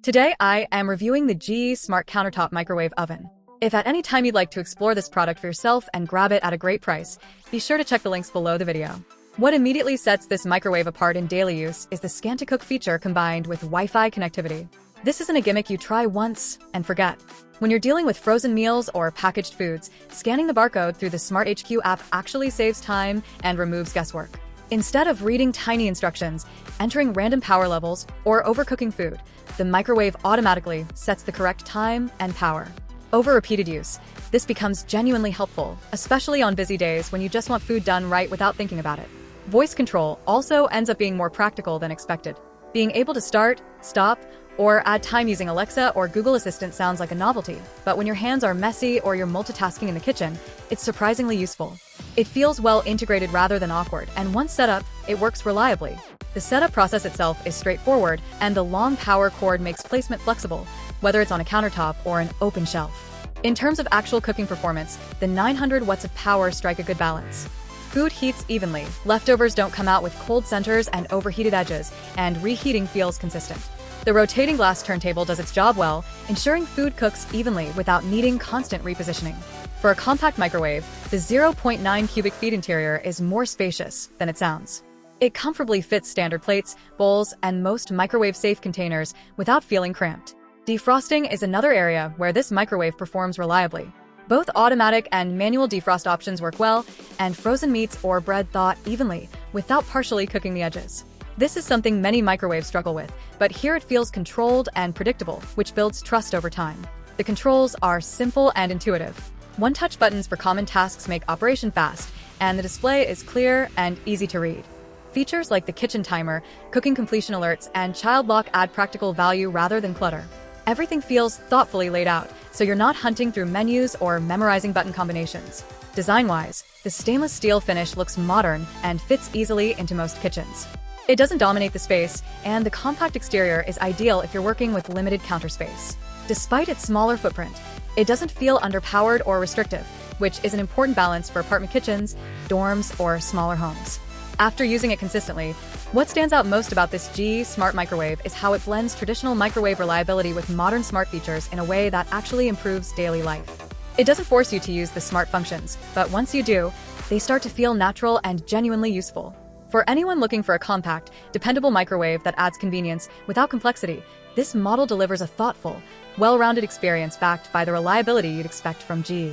Today, I am reviewing the GE Smart Countertop Microwave Oven. If at any time you'd like to explore this product for yourself and grab it at a great price, be sure to check the links below the video. What immediately sets this microwave apart in daily use is the scan-to-cook feature combined with Wi-Fi connectivity. This isn't a gimmick you try once and forget. When you're dealing with frozen meals or packaged foods, scanning the barcode through the Smart HQ app actually saves time and removes guesswork. Instead of reading tiny instructions, entering random power levels, or overcooking food, the microwave automatically sets the correct time and power. Over repeated use, this becomes genuinely helpful, especially on busy days when you just want food done right without thinking about it. Voice control also ends up being more practical than expected. Being able to start, stop, or add time using Alexa or Google Assistant sounds like a novelty, but when your hands are messy or you're multitasking in the kitchen, it's surprisingly useful. It feels well integrated rather than awkward, and once set up, it works reliably. The setup process itself is straightforward, and the long power cord makes placement flexible, whether it's on a countertop or an open shelf. In terms of actual cooking performance, the 900 watts of power strike a good balance. Food heats evenly, leftovers don't come out with cold centers and overheated edges, and reheating feels consistent. The rotating glass turntable does its job well, ensuring food cooks evenly without needing constant repositioning. For a compact microwave, the 0.9 cubic feet interior is more spacious than it sounds. It comfortably fits standard plates, bowls, and most microwave-safe containers without feeling cramped. Defrosting is another area where this microwave performs reliably. Both automatic and manual defrost options work well, and frozen meats or bread thaw evenly without partially cooking the edges. This is something many microwaves struggle with, but here it feels controlled and predictable, which builds trust over time. The controls are simple and intuitive. One-touch buttons for common tasks make operation fast, and the display is clear and easy to read. Features like the kitchen timer, cooking completion alerts, and child lock add practical value rather than clutter. Everything feels thoughtfully laid out, so you're not hunting through menus or memorizing button combinations. Design-wise, the stainless steel finish looks modern and fits easily into most kitchens. It doesn't dominate the space, and the compact exterior is ideal if you're working with limited counter space. Despite its smaller footprint, it doesn't feel underpowered or restrictive, which is an important balance for apartment kitchens, dorms, or smaller homes. After using it consistently, what stands out most about this GE Smart Microwave is how it blends traditional microwave reliability with modern smart features in a way that actually improves daily life. It doesn't force you to use the smart functions, but once you do, they start to feel natural and genuinely useful. For anyone looking for a compact, dependable microwave that adds convenience without complexity, this model delivers a thoughtful, well-rounded experience backed by the reliability you'd expect from GE.